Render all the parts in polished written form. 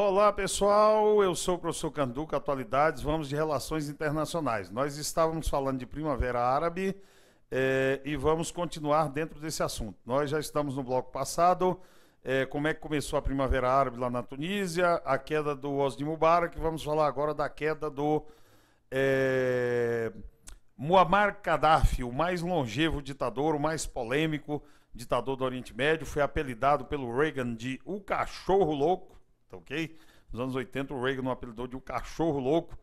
Olá pessoal, eu sou o professor Canduca, Atualidades, vamos de Relações Internacionais. Nós estávamos falando de Primavera Árabe e vamos continuar dentro desse assunto. Nós já estamos no bloco passado, como é que começou a Primavera Árabe lá na Tunísia, a queda do Hosni Mubarak, vamos falar agora da queda do Muammar Gaddafi, o mais longevo ditador, o mais polêmico ditador do Oriente Médio, foi apelidado pelo Reagan de o cachorro louco. Tá ok? Nos anos 80 o Reagan o apelidou de o cachorro louco.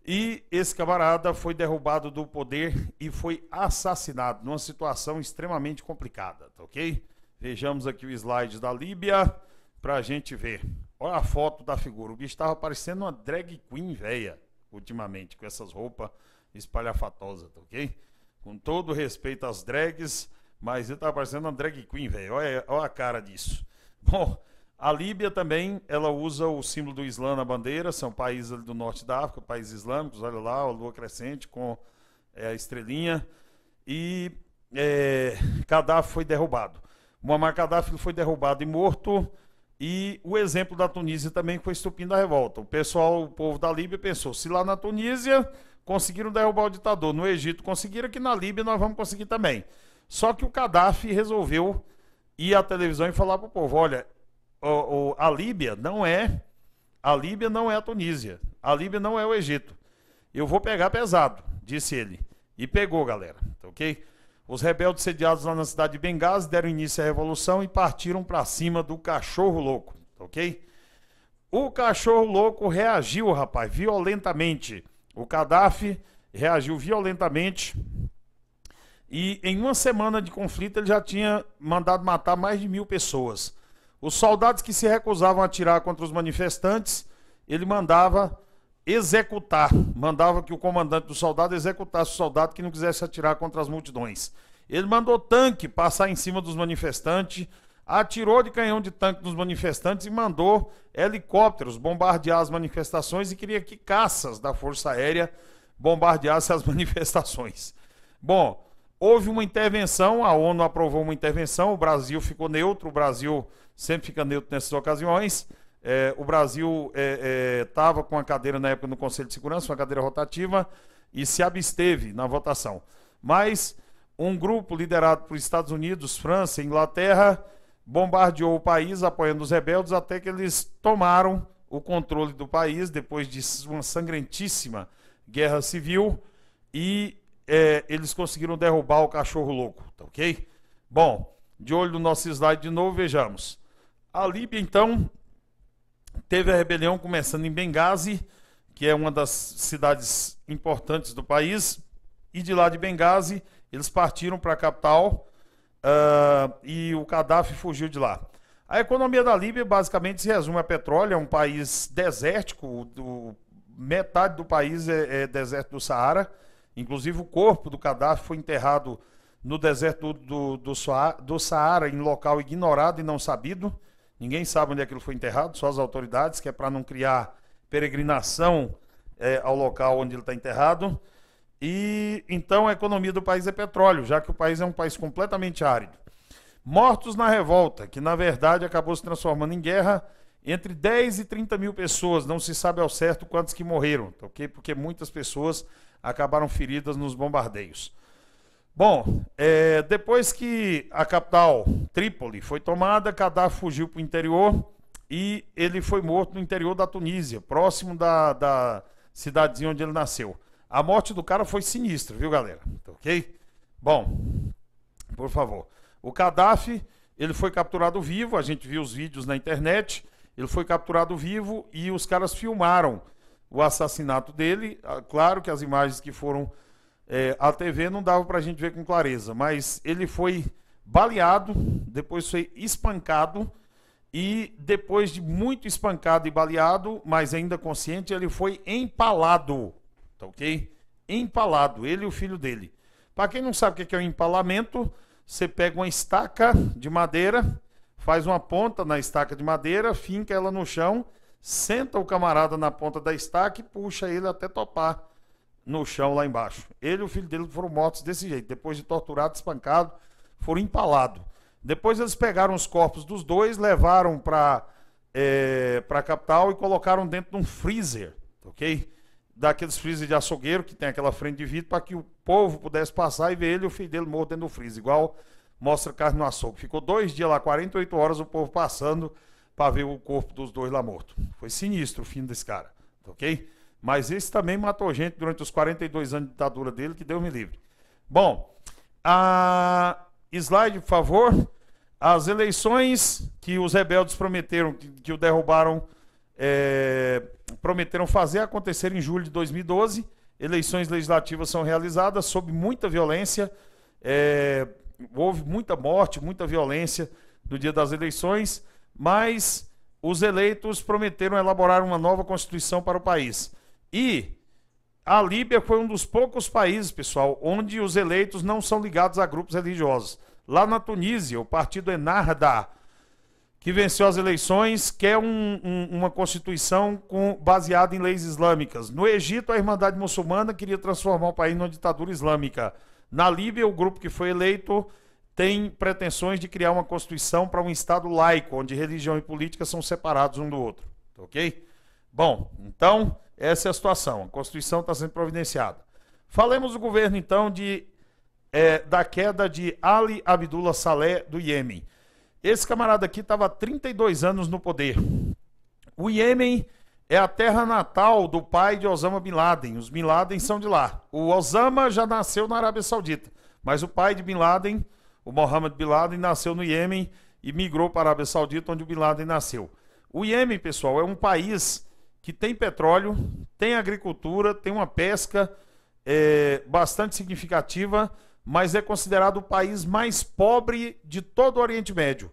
E esse camarada foi derrubado do poder e foi assassinado numa situação extremamente complicada, tá ok? Vejamos aqui o slide da Líbia pra gente ver. Olha a foto da figura. O bicho estava parecendo uma drag queen velha ultimamente, com essas roupas espalhafatosas, tá ok? Com todo respeito às drags, mas ele estava parecendo uma drag queen velha. Olha a cara disso. Bom, a Líbia também, ela usa o símbolo do Islã na bandeira, são países ali do norte da África, países islâmicos, olha lá, a lua crescente com a estrelinha, e Gaddafi foi derrubado. Muammar Gaddafi foi derrubado e morto, e o exemplo da Tunísia também foi estupim da revolta. O povo da Líbia pensou, se lá na Tunísia conseguiram derrubar o ditador, no Egito conseguiram, aqui na Líbia nós vamos conseguir também. Só que o Gaddafi resolveu ir à televisão e falar para o povo, olha, a Líbia não é a Tunísia, a Líbia não é o Egito. Eu vou pegar pesado, disse ele. E pegou, galera, tá ok? Os rebeldes sediados lá na cidade de Benghazi deram início à revolução e partiram para cima do cachorro louco, tá ok? O cachorro louco reagiu, rapaz, violentamente. O Gaddafi reagiu violentamente e em uma semana de conflito ele já tinha mandado matar mais de 1.000 pessoas. Os soldados que se recusavam a atirar contra os manifestantes, ele mandava executar, mandava que o comandante do soldado executasse o soldado que não quisesse atirar contra as multidões. Ele mandou tanque passar em cima dos manifestantes, atirou de canhão de tanque nos manifestantes e mandou helicópteros bombardear as manifestações e queria que caças da Força Aérea bombardeassem as manifestações. Bom, houve uma intervenção, a ONU aprovou uma intervenção, o Brasil ficou neutro, o Brasil sempre fica neutro nessas ocasiões. O Brasil estava com a cadeira na época no Conselho de Segurança, uma cadeira rotativa, e se absteve na votação. Mas um grupo liderado por Estados Unidos, França e Inglaterra bombardeou o país apoiando os rebeldes até que eles tomaram o controle do país depois de uma sangrentíssima guerra civil e eles conseguiram derrubar o cachorro louco, tá ok? Bom, de olho no nosso slide de novo, vejamos. A Líbia, então, teve a rebelião começando em Benghazi, que é uma das cidades importantes do país, e de lá de Benghazi, eles partiram para a capital e o Gaddafi fugiu de lá. A economia da Líbia basicamente se resume a petróleo, é um país desértico, metade do país é deserto do Saara, inclusive o corpo do Gaddafi foi enterrado no deserto do Saara, em local ignorado e não sabido. Ninguém sabe onde aquilo foi enterrado, só as autoridades, que é para não criar peregrinação ao local onde ele está enterrado. E então a economia do país é petróleo, já que o país é um país completamente árido. Mortos na revolta, que na verdade acabou se transformando em guerra, entre 10 e 30 mil pessoas, não se sabe ao certo quantos que morreram, okay? Porque muitas pessoas acabaram feridas nos bombardeios. Bom, depois que a capital, Trípoli, foi tomada, Gaddafi fugiu para o interior e ele foi morto no interior da Tunísia, próximo da cidadezinha onde ele nasceu. A morte do cara foi sinistra, viu, galera? Tá ok? Bom, por favor. O Gaddafi, ele foi capturado vivo, a gente viu os vídeos na internet, ele foi capturado vivo e os caras filmaram o assassinato dele. Claro que as imagens que foram a TV não dava pra gente ver com clareza, mas ele foi baleado, depois foi espancado e depois de muito espancado e baleado, mas ainda consciente, ele foi empalado, tá ok? Empalado, ele e o filho dele. Para quem não sabe o que é o empalamento, você pega uma estaca de madeira, faz uma ponta na estaca de madeira, finca ela no chão, senta o camarada na ponta da estaca e puxa ele até topar no chão lá embaixo. Ele e o filho dele foram mortos desse jeito, depois de torturado, espancado, foram empalados. Depois eles pegaram os corpos dos dois, levaram para para a capital e colocaram dentro de um freezer, ok? Daqueles freezer de açougueiro que tem aquela frente de vidro para que o povo pudesse passar e ver ele e o filho dele morto dentro do freezer, igual mostra carne no açougue. Ficou 2 dias lá, 48 horas, o povo passando para ver o corpo dos dois lá morto. Foi sinistro o fim desse cara, ok? Mas esse também matou gente durante os 42 anos de ditadura dele, que Deus me livre. Bom, slide, por favor. As eleições que os rebeldes prometeram, que o derrubaram, prometeram fazer acontecer em julho de 2012. Eleições legislativas são realizadas sob muita violência. Houve muita morte, muita violência no dia das eleições, mas os eleitos prometeram elaborar uma nova constituição para o país. E a Líbia foi um dos poucos países, pessoal, onde os eleitos não são ligados a grupos religiosos. Lá na Tunísia, o partido Ennahda, que venceu as eleições, quer uma constituição baseada em leis islâmicas. No Egito, a Irmandade Muçulmana queria transformar o país numa ditadura islâmica. Na Líbia, o grupo que foi eleito tem pretensões de criar uma constituição para um Estado laico, onde religião e política são separados um do outro. Ok? Bom, então, essa é a situação. A Constituição está sendo providenciada. Falemos do governo, então, da queda de Ali Abdullah Saleh, do Iêmen. Esse camarada aqui estava há 32 anos no poder. O Iêmen é a terra natal do pai de Osama Bin Laden. Os Bin Laden são de lá. O Osama já nasceu na Arábia Saudita, mas o pai de Bin Laden, o Mohammed Bin Laden, nasceu no Iêmen e migrou para a Arábia Saudita, onde o Bin Laden nasceu. O Iêmen, pessoal, é um país que tem petróleo, tem agricultura, tem uma pesca bastante significativa, mas é considerado o país mais pobre de todo o Oriente Médio.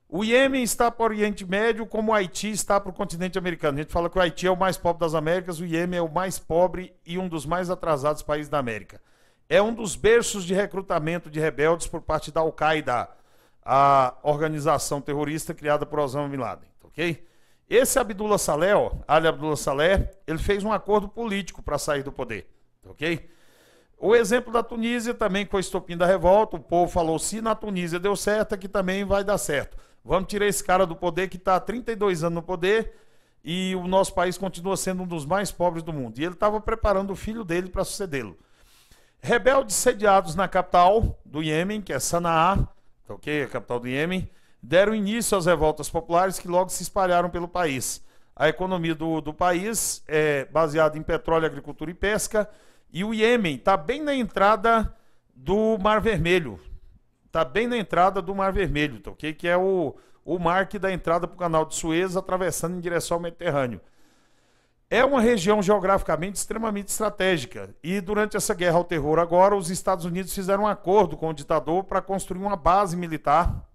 O Iêmen está para o Oriente Médio como o Haiti está para o continente americano. A gente fala que o Haiti é o mais pobre das Américas, o Iêmen é o mais pobre e um dos mais atrasados países da América. É um dos berços de recrutamento de rebeldes por parte da Al-Qaeda, a organização terrorista criada por Osama Bin Laden, ok? Esse Abdullah Saleh, Ali Abdullah Saleh, ele fez um acordo político para sair do poder, ok? O exemplo da Tunísia também foi estopim da revolta. O povo falou, se na Tunísia deu certo, aqui também vai dar certo. Vamos tirar esse cara do poder que está há 32 anos no poder e o nosso país continua sendo um dos mais pobres do mundo. E ele estava preparando o filho dele para sucedê-lo. Rebeldes sediados na capital do Iêmen, que é Sanaa, ok? A capital do Iêmen, deram início às revoltas populares que logo se espalharam pelo país. A economia do país é baseada em petróleo, agricultura e pesca. E o Iêmen está bem na entrada do Mar Vermelho. Está bem na entrada do Mar Vermelho, tá, ok? Que é o mar que dá entrada para o canal de Suez, atravessando em direção ao Mediterrâneo. É uma região geograficamente extremamente estratégica. E durante essa guerra ao terror agora, os Estados Unidos fizeram um acordo com o ditador para construir uma base militar.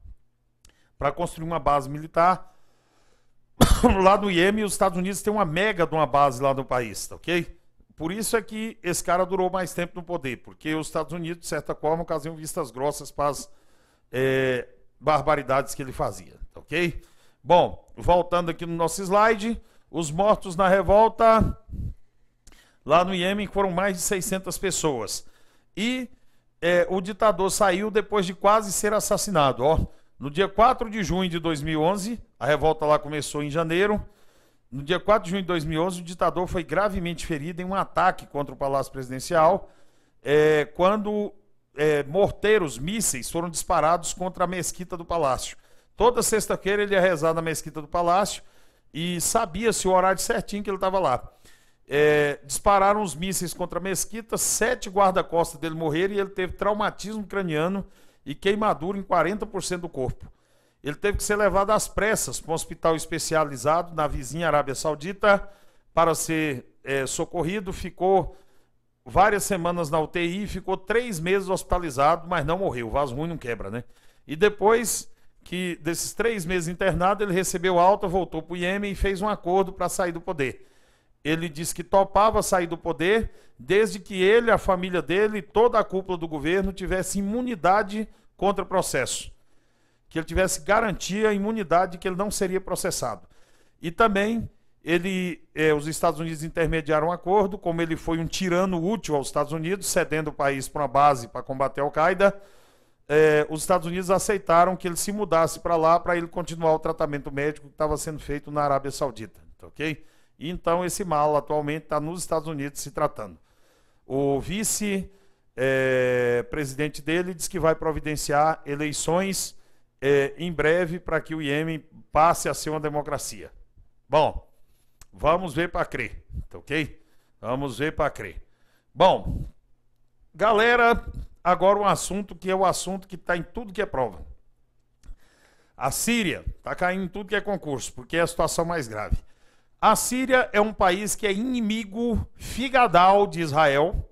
Lá no Iêmen, os Estados Unidos têm uma mega de uma base lá no país, tá, ok? Por isso é que esse cara durou mais tempo no poder, porque os Estados Unidos, de certa forma, faziam vistas grossas para as barbaridades que ele fazia, ok? Bom, voltando aqui no nosso slide, os mortos na revolta lá no Iêmen foram mais de 600 pessoas. E o ditador saiu depois de quase ser assassinado. Ó. No dia 4 de junho de 2011, a revolta lá começou em janeiro. No dia 4 de junho de 2011, o ditador foi gravemente ferido em um ataque contra o Palácio Presidencial, quando morteiros, mísseis, foram disparados contra a mesquita do Palácio. Toda sexta-feira ele ia rezar na mesquita do Palácio e sabia-se o horário certinho que ele estava lá. Dispararam os mísseis contra a mesquita, 7 guarda-costas dele morreram e ele teve traumatismo craniano e queimadura em 40% do corpo. Ele teve que ser levado às pressas para um hospital especializado na vizinha Arábia Saudita para ser socorrido. Ficou várias semanas na UTI, ficou 3 meses hospitalizado, mas não morreu. O vaso ruim não quebra, né? E depois desses 3 meses internado, ele recebeu alta, voltou para o Iêmen e fez um acordo para sair do poder. Ele disse que topava sair do poder desde que ele, a família dele e toda a cúpula do governo tivesse imunidade contra processo. Que ele tivesse garantia, imunidade de que ele não seria processado. E também os Estados Unidos intermediaram um acordo, como ele foi um tirano útil aos Estados Unidos, cedendo o país para uma base para combater a Al-Qaeda, os Estados Unidos aceitaram que ele se mudasse para lá para ele continuar o tratamento médico que estava sendo feito na Arábia Saudita, ok? Então esse mal atualmente está nos Estados Unidos se tratando. O vice-presidente dele diz que vai providenciar eleições em breve para que o Iêmen passe a ser uma democracia. Bom, vamos ver para crer, ok? Vamos ver para crer. Bom, galera, agora um assunto que é o assunto que está em tudo que é prova. A Síria está caindo em tudo que é concurso, porque é a situação mais grave. A Síria é um país que é inimigo figadal de Israel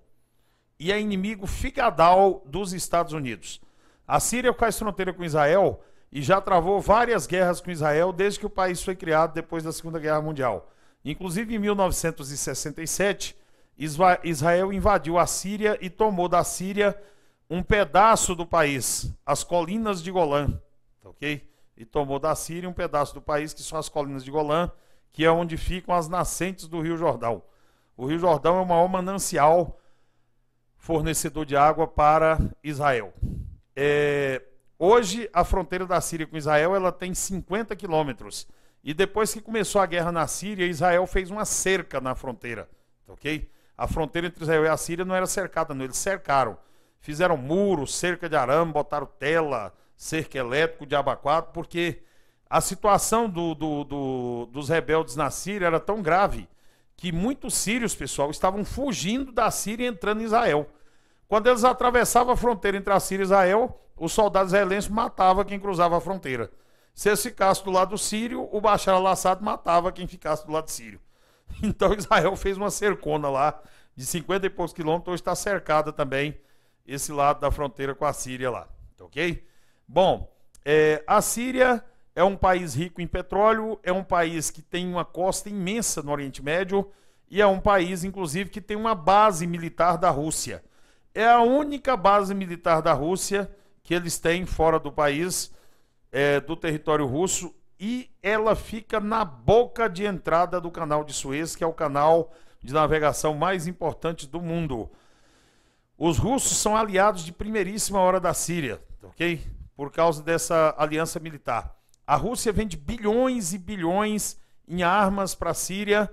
e é inimigo figadal dos Estados Unidos. A Síria faz fronteira com Israel e já travou várias guerras com Israel desde que o país foi criado depois da Segunda Guerra Mundial. Inclusive em 1967, Israel invadiu a Síria e tomou da Síria um pedaço do país, as colinas de Golã, ok? E tomou da Síria um pedaço do país, que são as colinas de Golã, que é onde ficam as nascentes do Rio Jordão. O Rio Jordão é o maior manancial fornecedor de água para Israel. Hoje, a fronteira da Síria com Israel ela tem 50 quilômetros. E depois que começou a guerra na Síria, Israel fez uma cerca na fronteira, ok? A fronteira entre Israel e a Síria não era cercada, não. Eles cercaram. Fizeram muros, cerca de arame, botaram tela, cerca elétrico, diabo a quatro, porque a situação dos rebeldes na Síria era tão grave que muitos sírios, pessoal, estavam fugindo da Síria e entrando em Israel. Quando eles atravessavam a fronteira entre a Síria e Israel, os soldados israelenses matavam quem cruzava a fronteira. Se eles ficassem do lado sírio, o Bashar al-Assad matava quem ficasse do lado sírio. Então Israel fez uma cercona lá de 50 e poucos quilômetros, hoje está cercada também esse lado da fronteira com a Síria lá, ok? Bom, a Síria é um país rico em petróleo, é um país que tem uma costa imensa no Oriente Médio e é um país, inclusive, que tem uma base militar da Rússia. É a única base militar da Rússia que eles têm fora do país, do território russo, e ela fica na boca de entrada do canal de Suez, que é o canal de navegação mais importante do mundo. Os russos são aliados de primeiríssima hora da Síria, ok? Por causa dessa aliança militar. A Rússia vende bilhões e bilhões em armas para a Síria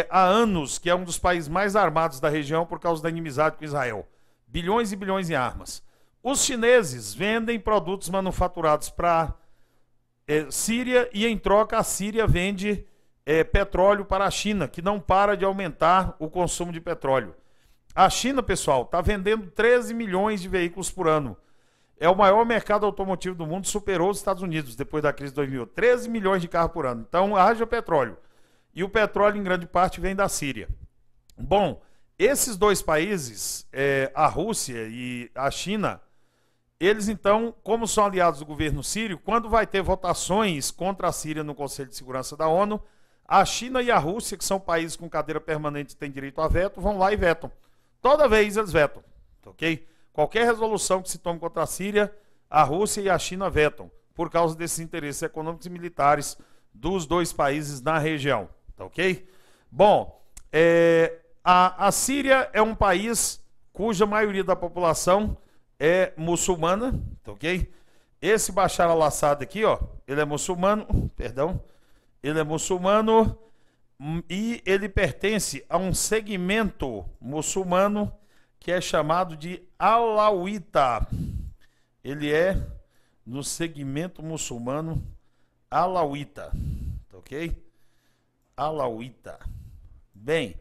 há anos, que é um dos países mais armados da região por causa da inimizade com Israel. Bilhões e bilhões em armas. Os chineses vendem produtos manufaturados para Síria e, em troca, a Síria vende petróleo para a China, que não para de aumentar o consumo de petróleo. A China, pessoal, está vendendo 13 milhões de veículos por ano. É o maior mercado automotivo do mundo, superou os Estados Unidos depois da crise de 2000. 13 milhões de carros por ano. Então, haja petróleo. E o petróleo, em grande parte, vem da Síria. Bom, esses dois países, a Rússia e a China, eles, então, como são aliados do governo sírio, quando vai ter votações contra a Síria no Conselho de Segurança da ONU, a China e a Rússia, que são países com cadeira permanente e têm direito a veto, vão lá e vetam. Toda vez eles vetam, ok? Qualquer resolução que se tome contra a Síria, a Rússia e a China vetam, por causa desses interesses econômicos e militares dos dois países na região, ok? Bom, a Síria é um país cuja maioria da população é muçulmana, ok? Esse Bashar al-Assad aqui, ó, ele é muçulmano, perdão, ele é muçulmano e ele pertence a um segmento muçulmano que é chamado de Alauíta. Ele é no segmento muçulmano Alauíta, ok? Alauíta. Bem,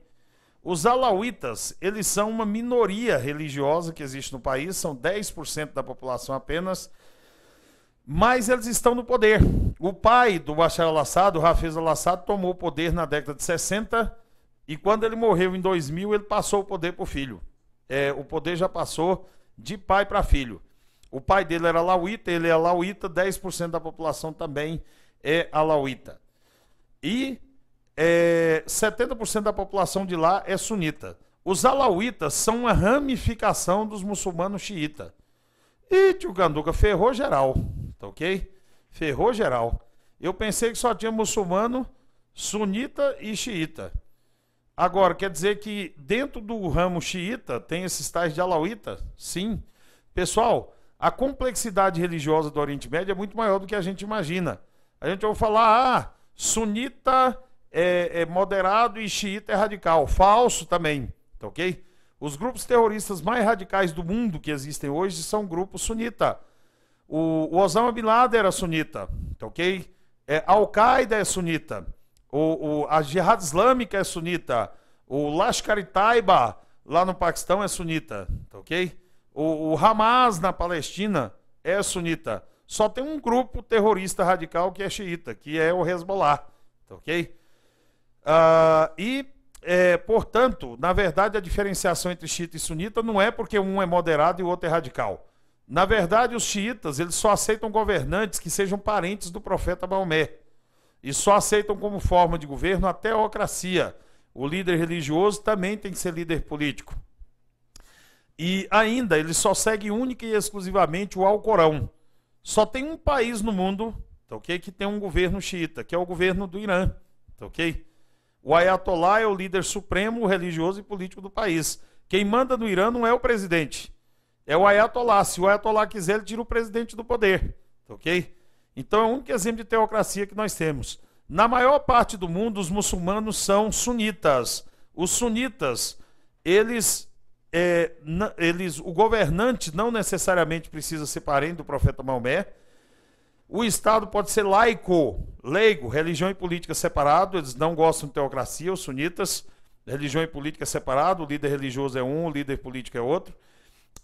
os alauítas, eles são uma minoria religiosa que existe no país, são 10% da população apenas, mas eles estão no poder. O pai do Bashar al-Assad, o Hafez al-Assad, tomou o poder na década de 60 e quando ele morreu em 2000, ele passou o poder para o filho. O poder já passou de pai para filho. O pai dele era alauíta, ele é alauíta, 10% da população também é alauíta. E 70% da população de lá é sunita. Os alauítas são uma ramificação dos muçulmanos xiita. E tio Ganduca ferrou geral, tá ok? Ferrou geral. Eu pensei que só tinha muçulmano, sunita e xiita. Agora, quer dizer que dentro do ramo xiita tem esses tais de alauíta? Sim. Pessoal, A complexidade religiosa do Oriente Médio é muito maior do que a gente imagina. A gente vai falar, sunita é moderado e xiita é radical. Falso também, tá ok? Os grupos terroristas mais radicais do mundo que existem hoje são grupos sunita. O Osama Bin Laden era sunita, tá ok? Al-Qaeda é sunita. A Jihad Islâmica é sunita. O Lashkar-e-Taiba, lá no Paquistão, é sunita, tá ok? O Hamas, na Palestina, é sunita. Só tem um grupo terrorista radical que é xiita, que é o Hezbollah, tá ok? Portanto, na verdade, a diferenciação entre xiita e sunita não é porque um é moderado e o outro é radical. Na verdade, os xiitas, eles só aceitam governantes que sejam parentes do profeta Maomé. E só aceitam como forma de governo a teocracia. O líder religioso também tem que ser líder político. E ainda, eles só seguem única e exclusivamente o Alcorão. Só tem um país no mundo, tá ok, que tem um governo xiita, que é o governo do Irã, tá ok? O Ayatollah é o líder supremo, religioso e político do país. Quem manda no Irã não é o presidente, é o Ayatollah. Se o Ayatollah quiser, ele tira o presidente do poder, tá ok? Então é o único exemplo de teocracia que nós temos. Na maior parte do mundo, os muçulmanos são sunitas. Os sunitas, o governante não necessariamente precisa ser parente do profeta Maomé. O Estado pode ser leigo, religião e política separado. Eles não gostam de teocracia, os sunitas. Religião e política separado, o líder religioso é um, o líder político é outro.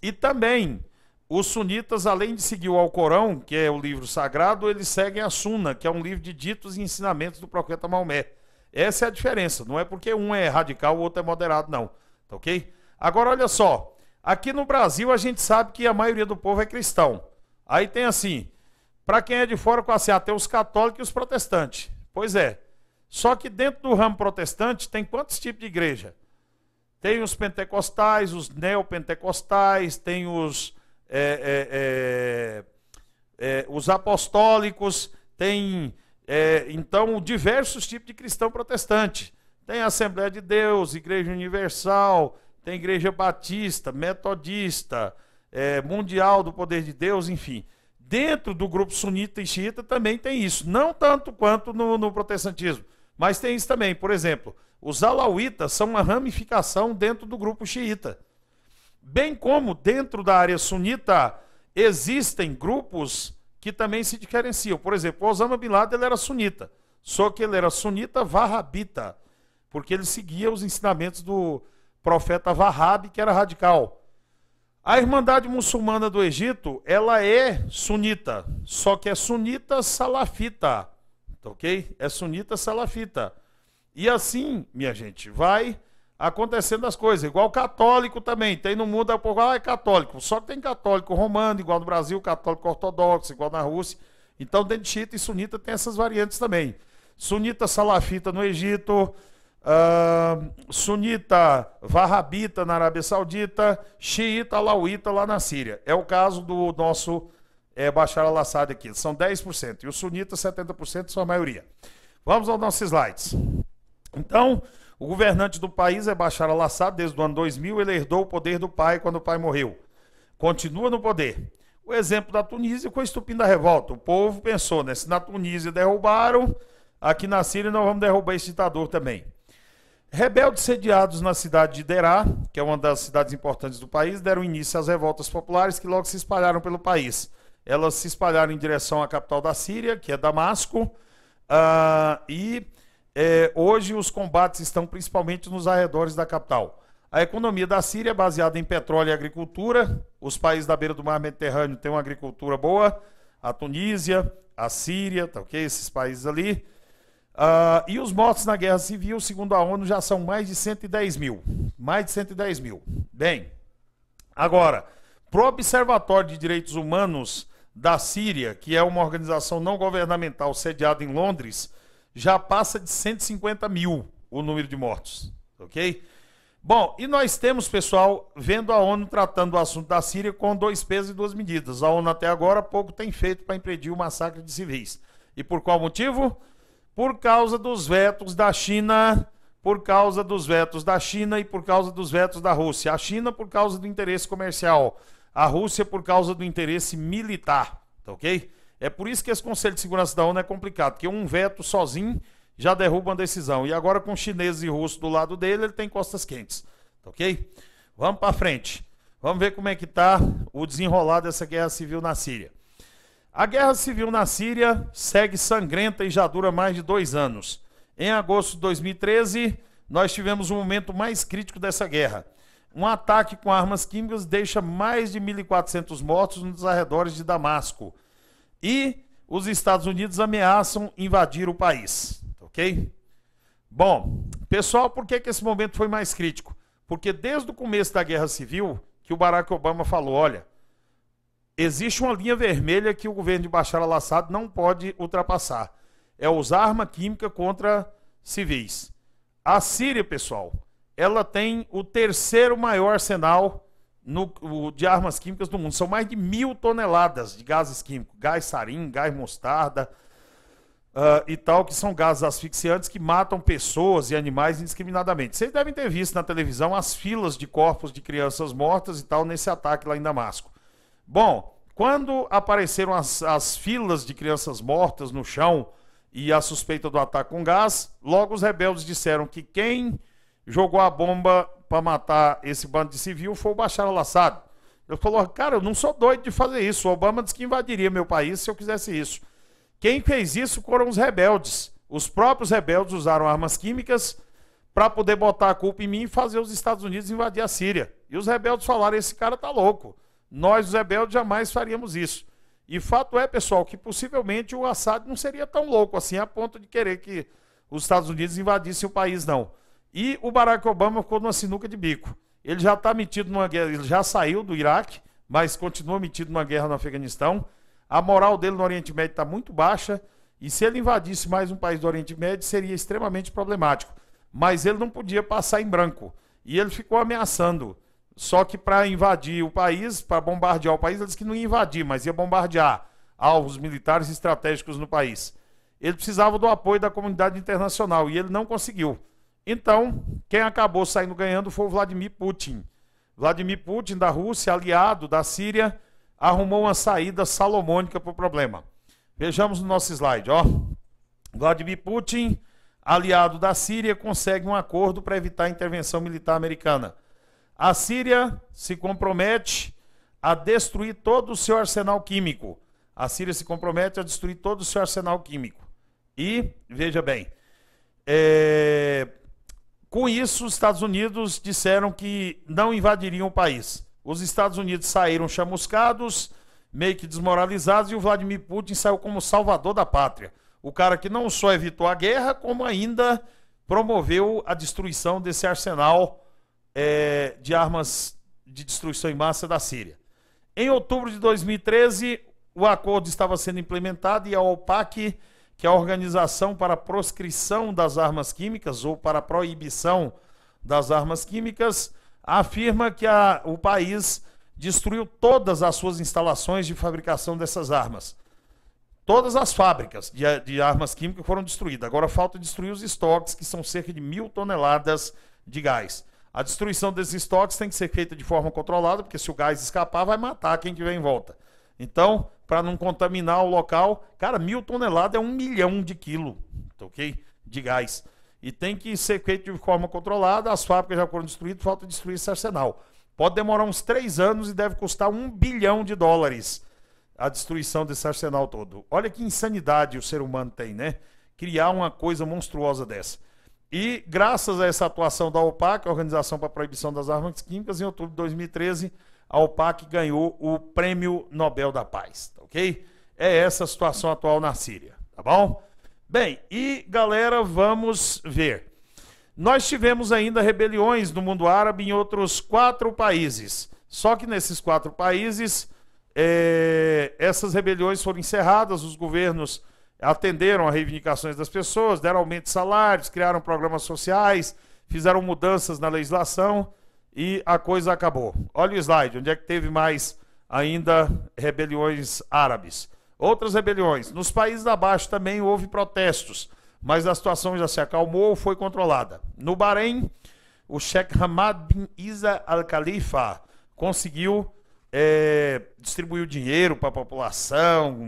E também, os sunitas, além de seguir o Alcorão, que é o livro sagrado, eles seguem a Sunna, que é um livro de ditos e ensinamentos do profeta Maomé. Essa é a diferença. Não é porque um é radical, o outro é moderado, não. Tá ok? Agora, olha só. Aqui no Brasil, a gente sabe que a maioria do povo é cristão. Aí tem assim, para quem é de fora, tem os católicos e os protestantes. Pois é. Só que dentro do ramo protestante, tem quantos tipos de igreja? Tem os pentecostais, os neopentecostais, tem os apostólicos, tem, então, diversos tipos de cristão protestante. Tem a Assembleia de Deus, Igreja Universal, tem Igreja Batista, Metodista, Mundial do Poder de Deus, enfim. Dentro do grupo sunita e xiita também tem isso. Não tanto quanto no protestantismo, mas tem isso também. Por exemplo, os alauítas são uma ramificação dentro do grupo xiita. Bem como dentro da área sunita existem grupos que também se diferenciam. Por exemplo, o Osama Bin Laden ele era sunita, só que ele era sunita wahhabita, porque ele seguia os ensinamentos do profeta Wahhab, que era radical. A Irmandade Muçulmana do Egito, ela é sunita, só que é sunita salafita, ok? É sunita salafita. E assim, minha gente, vai acontecendo as coisas. Igual católico também, tem no mundo, é católico. Só que tem católico romano, igual no Brasil, católico ortodoxo, igual na Rússia. Então, dentro de xiita e sunita tem essas variantes também. Sunita salafita no Egito, sunita wahhabita na Arábia Saudita, xiita alauíta lá na Síria. É o caso do nosso Bashar al-Assad aqui. São 10%. E os sunitas, 70% são a maioria. Vamos aos nossos slides. Então, o governante do país é Bashar al-Assad. Desde o ano 2000, ele herdou o poder do pai quando o pai morreu. Continua no poder. O exemplo da Tunísia com a estupenda revolta. O povo pensou, né? Se na Tunísia derrubaram, aqui na Síria nós vamos derrubar esse ditador também. Rebeldes sediados na cidade de Derá, que é uma das cidades importantes do país, deram início às revoltas populares que logo se espalharam pelo país. Elas se espalharam em direção à capital da Síria, que é Damasco, hoje os combates estão principalmente nos arredores da capital. A economia da Síria é baseada em petróleo e agricultura. Os países da beira do mar Mediterrâneo têm uma agricultura boa. A Tunísia, a Síria, tá ok? Esses países ali. E os mortos na guerra civil, segundo a ONU, já são mais de 110 mil. Mais de 110 mil. Bem, agora, para o Observatório de Direitos Humanos da Síria, que é uma organização não governamental sediada em Londres, já passa de 150 mil o número de mortos. Ok? Bom, e nós temos, pessoal, vendo a ONU tratando do assunto da Síria com 2 pesos e 2 medidas. A ONU até agora pouco tem feito para impedir o massacre de civis. E por qual motivo? Por causa dos vetos da China, por causa dos vetos da China e por causa dos vetos da Rússia. A China por causa do interesse comercial, a Rússia por causa do interesse militar, tá ok? É por isso que esse Conselho de Segurança da ONU é complicado, porque um veto sozinho já derruba uma decisão. E agora com chineses e russos do lado dele, ele tem costas quentes, tá ok? Vamos para frente. Vamos ver como é que está o desenrolar dessa guerra civil na Síria. A guerra civil na Síria segue sangrenta e já dura mais de 2 anos. Em agosto de 2013, nós tivemos o momento mais crítico dessa guerra. Um ataque com armas químicas deixa mais de 1.400 mortos nos arredores de Damasco. E os Estados Unidos ameaçam invadir o país. Ok? Bom, pessoal, por que esse momento foi mais crítico? Porque desde o começo da Guerra Civil, que o Barack Obama falou, olha, existe uma linha vermelha que o governo de Bashar al-Assad não pode ultrapassar. É usar arma química contra civis. A Síria, pessoal, ela tem o 3º maior arsenal de armas químicas do mundo. São mais de 1.000 toneladas de gases químicos. Gás sarin, gás mostarda e tal, que são gases asfixiantes que matam pessoas e animais indiscriminadamente. Vocês devem ter visto na televisão as filas de corpos de crianças mortas e tal nesse ataque lá em Damasco. Bom, quando apareceram as filas de crianças mortas no chão e a suspeita do ataque com gás, logo os rebeldes disseram que quem jogou a bomba para matar esse bando de civil foi o Bashar al-Assad. Ele falou, cara, eu não sou doido de fazer isso. O Obama disse que invadiria meu país se eu quisesse isso. Quem fez isso foram os rebeldes. Os próprios rebeldes usaram armas químicas para poder botar a culpa em mim e fazer os Estados Unidos invadir a Síria. E os rebeldes falaram, esse cara tá louco. Nós, os rebeldes, jamais faríamos isso. E fato é, pessoal, que possivelmente o Assad não seria tão louco assim a ponto de querer que os Estados Unidos invadissem o país, não. E o Barack Obama ficou numa sinuca de bico. Ele já está metido numa guerra, ele já saiu do Iraque, mas continua metido numa guerra no Afeganistão. A moral dele no Oriente Médio está muito baixa, e se ele invadisse mais um país do Oriente Médio, seria extremamente problemático. Mas ele não podia passar em branco. E ele ficou ameaçando. Só que para invadir o país, para bombardear o país, ele disse que não ia invadir, mas ia bombardear alvos militares estratégicos no país. Ele precisava do apoio da comunidade internacional, e ele não conseguiu. Então, quem acabou saindo ganhando foi o Vladimir Putin. Vladimir Putin, da Rússia, aliado da Síria, arrumou uma saída salomônica para o problema. Vejamos no nosso slide, ó. Vladimir Putin, aliado da Síria, consegue um acordo para evitar a intervenção militar americana. A Síria se compromete a destruir todo o seu arsenal químico. A Síria se compromete a destruir todo o seu arsenal químico. E, veja bem, com isso, os Estados Unidos disseram que não invadiriam o país. Os Estados Unidos saíram chamuscados, meio que desmoralizados, e o Vladimir Putin saiu como salvador da pátria. O cara que não só evitou a guerra, como ainda promoveu a destruição desse arsenal de armas de destruição em massa da Síria. Em outubro de 2013, o acordo estava sendo implementado e a OPAC, que é a Organização para a Proscrição das Armas Químicas, ou para a Proibição das Armas Químicas, afirma que o país destruiu todas as suas instalações de fabricação dessas armas. Todas as fábricas de armas químicas foram destruídas. Agora falta destruir os estoques, que são cerca de 1.000 toneladas de gás. A destruição desses estoques tem que ser feita de forma controlada, porque se o gás escapar, vai matar quem estiver em volta. Então, para não contaminar o local, cara, 1.000 toneladas é 1 milhão de quilos, ok? De gás. E tem que ser feito de forma controlada, as fábricas já foram destruídas, falta destruir esse arsenal. Pode demorar uns 3 anos e deve custar $1 bilhão a destruição desse arsenal todo. Olha que insanidade o ser humano tem, né? Criar uma coisa monstruosa dessa. E graças a essa atuação da OPAC, a Organização para a Proibição das Armas Químicas, em outubro de 2013, a OPAC ganhou o Prêmio Nobel da Paz, tá ok? É essa a situação atual na Síria, tá bom? Bem, e galera, vamos ver. Nós tivemos ainda rebeliões no mundo árabe em outros 4 países. Só que nesses 4 países, essas rebeliões foram encerradas, os governos atenderam a reivindicações das pessoas, deram aumento de salários, criaram programas sociais, fizeram mudanças na legislação e a coisa acabou. Olha o slide, onde é que teve mais ainda rebeliões árabes. Outras rebeliões. Nos países abaixo também houve protestos, mas a situação já se acalmou, foi controlada. No Bahrein, o Sheikh Hamad bin Isa al-Khalifa conseguiu distribuiu dinheiro para a população,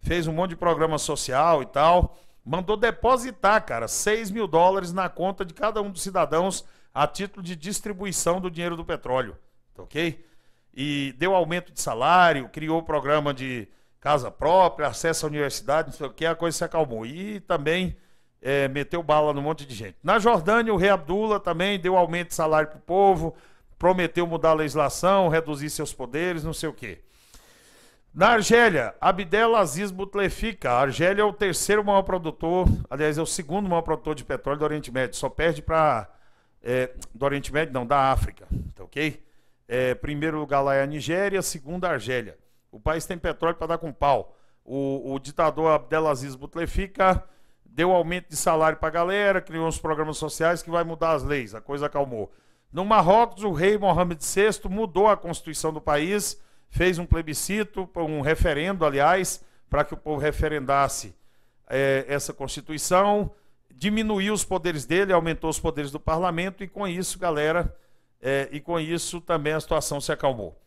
fez um monte de programa social e tal. Mandou depositar, cara, $6.000 na conta de cada um dos cidadãos a título de distribuição do dinheiro do petróleo, ok? E deu aumento de salário, criou o programa de casa própria, acesso à universidade, não sei o que, a coisa se acalmou. E também meteu bala num monte de gente. Na Jordânia, o rei Abdullah também deu aumento de salário para o povo, prometeu mudar a legislação, reduzir seus poderes, não sei o quê. Na Argélia, Abdelaziz Bouteflika. A Argélia é o terceiro maior produtor, aliás, é o segundo maior produtor de petróleo do Oriente Médio. Só perde para... do Oriente Médio, não, da África, tá ok? Primeiro lugar lá é a Nigéria, segundo a Argélia. O país tem petróleo para dar com pau. O ditador Abdelaziz Bouteflika deu aumento de salário para a galera, criou uns programas sociais que vai mudar as leis, a coisa acalmou. No Marrocos, o rei Mohammed VI mudou a constituição do país, fez um plebiscito, um referendo, aliás, para que o povo referendasse essa constituição, diminuiu os poderes dele, aumentou os poderes do parlamento, e com isso, galera, e com isso também a situação se acalmou.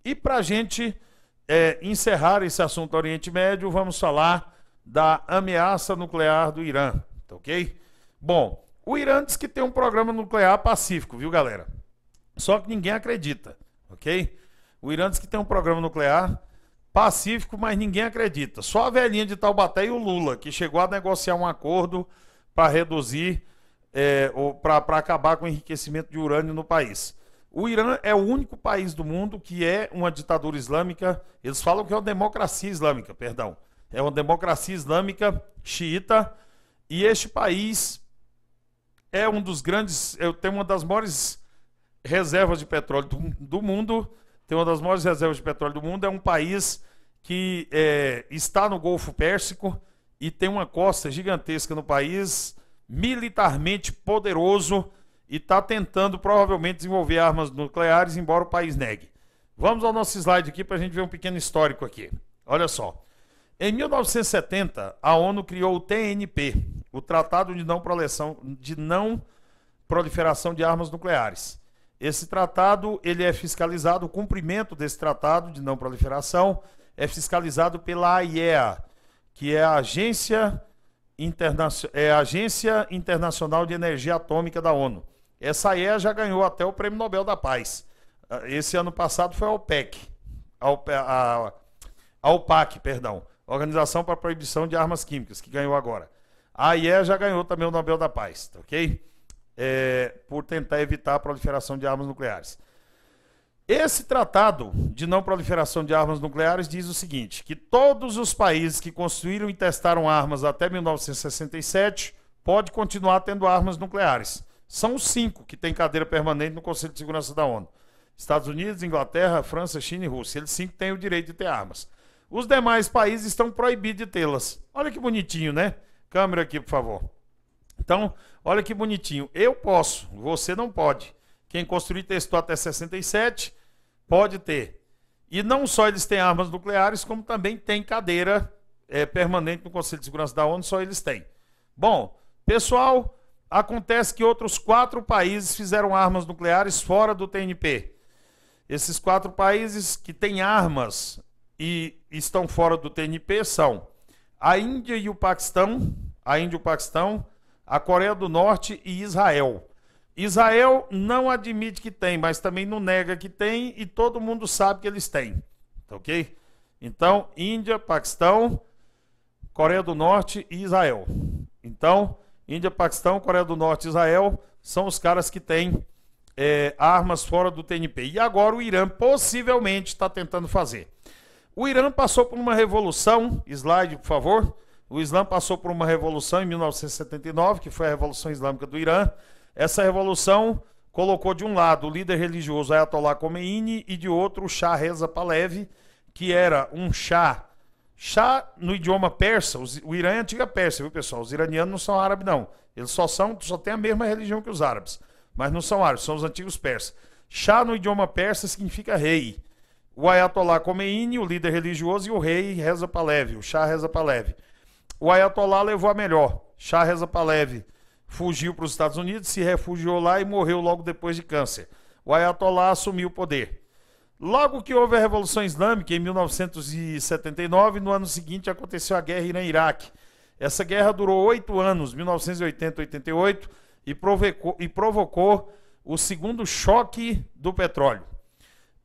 E para a gente encerrar esse assunto do Oriente Médio, vamos falar da ameaça nuclear do Irã, tá ok? Bom, o Irã diz que tem um programa nuclear pacífico, viu, galera? Só que ninguém acredita, ok? O Irã diz que tem um programa nuclear pacífico, mas ninguém acredita. Só a velhinha de Taubaté e o Lula, que chegou a negociar um acordo para reduzir, para acabar com o enriquecimento de urânio no país. O Irã é o único país do mundo que é uma ditadura islâmica. Eles falam que é uma democracia islâmica, perdão. É uma democracia islâmica xiita. E este país é um dos grandes... tem uma das maiores reservas de petróleo do mundo. Tem uma das maiores reservas de petróleo do mundo. É um país que está no Golfo Pérsico e tem uma costa gigantesca no país, militarmente poderoso, e está tentando provavelmente desenvolver armas nucleares, embora o país negue. Vamos ao nosso slide aqui para a gente ver um pequeno histórico aqui. Olha só. Em 1970, a ONU criou o TNP, o Tratado de Não Proliferação de Armas Nucleares. Esse tratado, ele é fiscalizado, o cumprimento desse tratado de não proliferação é fiscalizado pela AIEA, que é a Agência Internacional de Energia Atômica da ONU. Essa AIEA já ganhou até o Prêmio Nobel da Paz. Esse ano passado foi a OPEC, a OPAC, perdão, Organização para a Proibição de Armas Químicas, que ganhou agora. A AIEA já ganhou também o Nobel da Paz, tá ok? Por tentar evitar a proliferação de armas nucleares. Esse tratado de não proliferação de armas nucleares diz o seguinte, que todos os países que construíram e testaram armas até 1967 podem continuar tendo armas nucleares. São os 5 que têm cadeira permanente no Conselho de Segurança da ONU. Estados Unidos, Inglaterra, França, China e Rússia. Eles 5 têm o direito de ter armas. Os demais países estão proibidos de tê-las. Olha que bonitinho, né? Câmera aqui, por favor. Então, olha que bonitinho. Eu posso, você não pode. Quem construiu e testou até 67 pode ter. E não só eles têm armas nucleares, como também tem cadeira permanente no Conselho de Segurança da ONU, só eles têm. Bom, pessoal, acontece que outros 4 países fizeram armas nucleares fora do TNP. Esses 4 países que têm armas e estão fora do TNP são a Índia e o Paquistão, a Coreia do Norte e Israel. Israel não admite que tem, mas também não nega que tem, e todo mundo sabe que eles têm, tá ok? Então, Índia, Paquistão, Coreia do Norte e Israel. Então, Índia, Paquistão, Coreia do Norte e Israel são os caras que têm armas fora do TNP. E agora o Irã possivelmente está tentando fazer. O Irã passou por uma revolução, slide por favor, o Islã passou por uma revolução em 1979, que foi a Revolução Islâmica do Irã. Essa revolução colocou de um lado o líder religioso Ayatollah Khomeini e de outro o Shah Reza Pahlavi, que era um Shah no idioma persa. O Irã é a antiga Pérsia, viu, pessoal? Os iranianos não são árabes, não. Eles só têm a mesma religião que os árabes, mas não são árabes, são os antigos persas. Shah no idioma persa significa rei. O Ayatollah Khomeini, o líder religioso, e o rei Reza Pahlavi, o Shah Reza Pahlavi. O Ayatollah levou a melhor. Shah Reza Pahlavi fugiu para os Estados Unidos, se refugiou lá e morreu logo depois de câncer. O Ayatollah assumiu o poder. Logo que houve a Revolução Islâmica, em 1979, no ano seguinte aconteceu a guerra Irã-Iraque. Essa guerra durou 8 anos, 1980-88, e provocou o segundo choque do petróleo.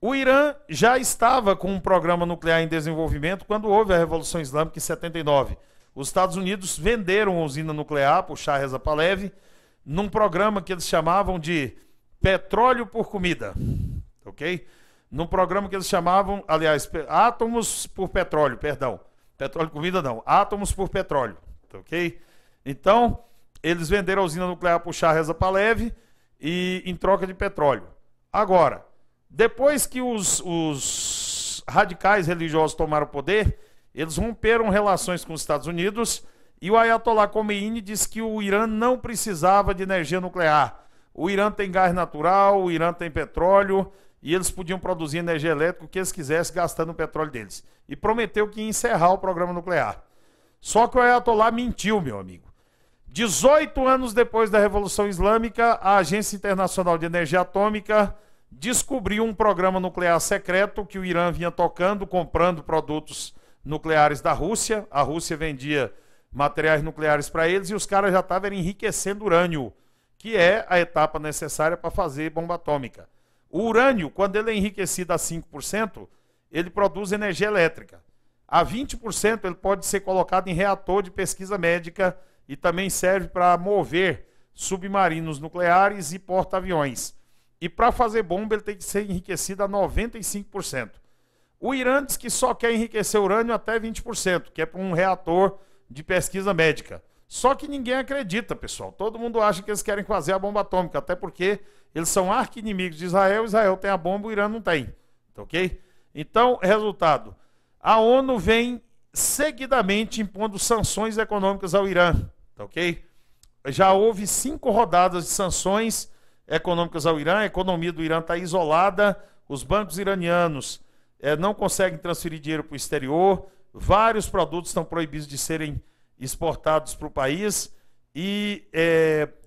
O Irã já estava com um programa nuclear em desenvolvimento quando houve a Revolução Islâmica em 79. Os Estados Unidos venderam a usina nuclear para o Shah Reza Pahlavi num programa que eles chamavam de petróleo por comida, ok? Num programa que eles chamavam, aliás, átomos por petróleo, perdão. Petróleo por comida não, átomos por petróleo, ok? Então, eles venderam a usina nuclear para o Shah Reza Pahlavi e em troca de petróleo. Agora, depois que os radicais religiosos tomaram o poder, eles romperam relações com os Estados Unidos e o Ayatollah Khomeini disse que o Irã não precisava de energia nuclear. O Irã tem gás natural, o Irã tem petróleo e eles podiam produzir energia elétrica o que eles quisessem gastando o petróleo deles. E prometeu que ia encerrar o programa nuclear. Só que o Ayatollah mentiu, meu amigo. 18 anos depois da Revolução Islâmica, a Agência Internacional de Energia Atômica descobriu um programa nuclear secreto que o Irã vinha tocando, comprando produtos nucleares da Rússia. A Rússia vendia materiais nucleares para eles e os caras já estavam enriquecendo urânio, que é a etapa necessária para fazer bomba atômica. O urânio, quando ele é enriquecido a 5%, ele produz energia elétrica. A 20% ele pode ser colocado em reator de pesquisa médica e também serve para mover submarinos nucleares e porta-aviões. E para fazer bomba ele tem que ser enriquecido a 95%. O Irã diz que só quer enriquecer urânio até 20%, que é para um reator de pesquisa médica. Só que ninguém acredita, pessoal. Todo mundo acha que eles querem fazer a bomba atômica, até porque eles são arqui-inimigos de Israel. Israel tem a bomba, o Irã não tem. Ok? Então, resultado. A ONU vem seguidamente impondo sanções econômicas ao Irã. Ok? Já houve 5 rodadas de sanções econômicas ao Irã. A economia do Irã está isolada. Os bancos iranianos não conseguem transferir dinheiro para o exterior. Vários produtos estão proibidos de serem exportados para o país e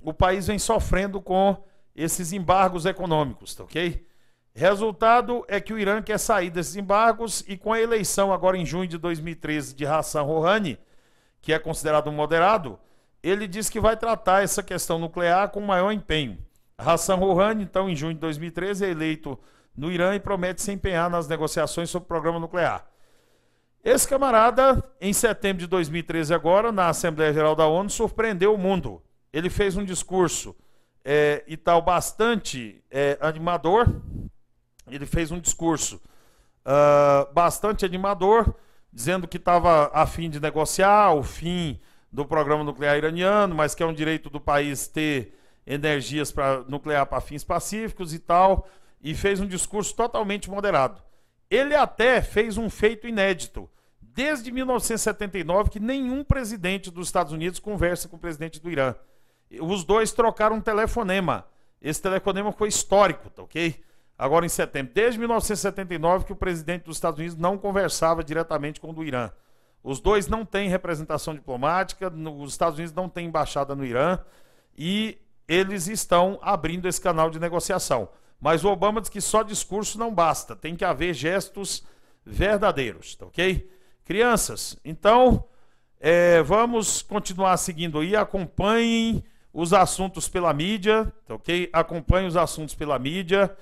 o país vem sofrendo com esses embargos econômicos, tá ok? Resultado é que o Irã quer sair desses embargos e com a eleição agora em junho de 2013 de Hassan Rouhani, que é considerado um moderado, ele diz que vai tratar essa questão nuclear com maior empenho. Hassan Rouhani, então, em junho de 2013, é eleito no Irã e promete se empenhar nas negociações sobre o programa nuclear. Esse camarada, em setembro de 2013 agora, na Assembleia Geral da ONU, surpreendeu o mundo. Ele fez um discurso e tal bastante animador. Ele fez um discurso bastante animador, dizendo que estava a fim de negociar o fim do programa nuclear iraniano, mas que é um direito do país ter energias nuclear para fins pacíficos e tal, e fez um discurso totalmente moderado. Ele até fez um feito inédito. Desde 1979 que nenhum presidente dos Estados Unidos conversa com o presidente do Irã. Os dois trocaram um telefonema. Esse telefonema foi histórico, tá ok? Agora em setembro. Desde 1979 que o presidente dos Estados Unidos não conversava diretamente com o do Irã. Os dois não têm representação diplomática, os Estados Unidos não têm embaixada no Irã e eles estão abrindo esse canal de negociação. Mas o Obama diz que só discurso não basta, tem que haver gestos verdadeiros, tá ok? Crianças, então vamos continuar seguindo aí, acompanhem os assuntos pela mídia, tá ok? Acompanhem os assuntos pela mídia,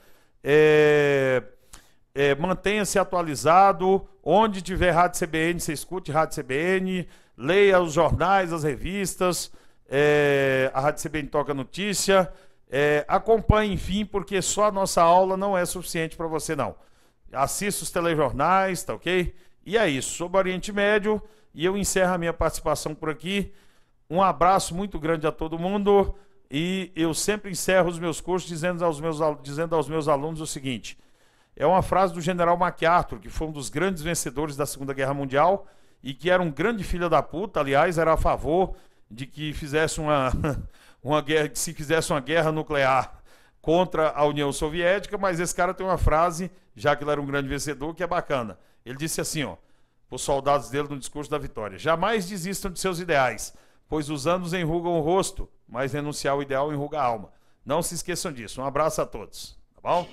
mantenha-se atualizado, onde tiver Rádio CBN, você escute Rádio CBN, leia os jornais, as revistas, a Rádio CBN toca notícia, acompanhe, enfim, porque só a nossa aula não é suficiente para você, não. Assista os telejornais, tá ok? E é isso, sobre o Oriente Médio, e eu encerro a minha participação por aqui. Um abraço muito grande a todo mundo, e eu sempre encerro os meus cursos dizendo aos meus alunos o seguinte, é uma frase do general MacArthur, que foi um dos grandes vencedores da Segunda Guerra Mundial, e que era um grande filho da puta, aliás, era a favor de que fizesse se fizesse uma guerra nuclear contra a União Soviética, mas esse cara tem uma frase, já que ele era um grande vencedor, que é bacana. Ele disse assim, ó, para os soldados dele no discurso da vitória: jamais desistam de seus ideais, pois os anos enrugam o rosto, mas renunciar ao ideal enruga a alma. Não se esqueçam disso. Um abraço a todos, tá bom?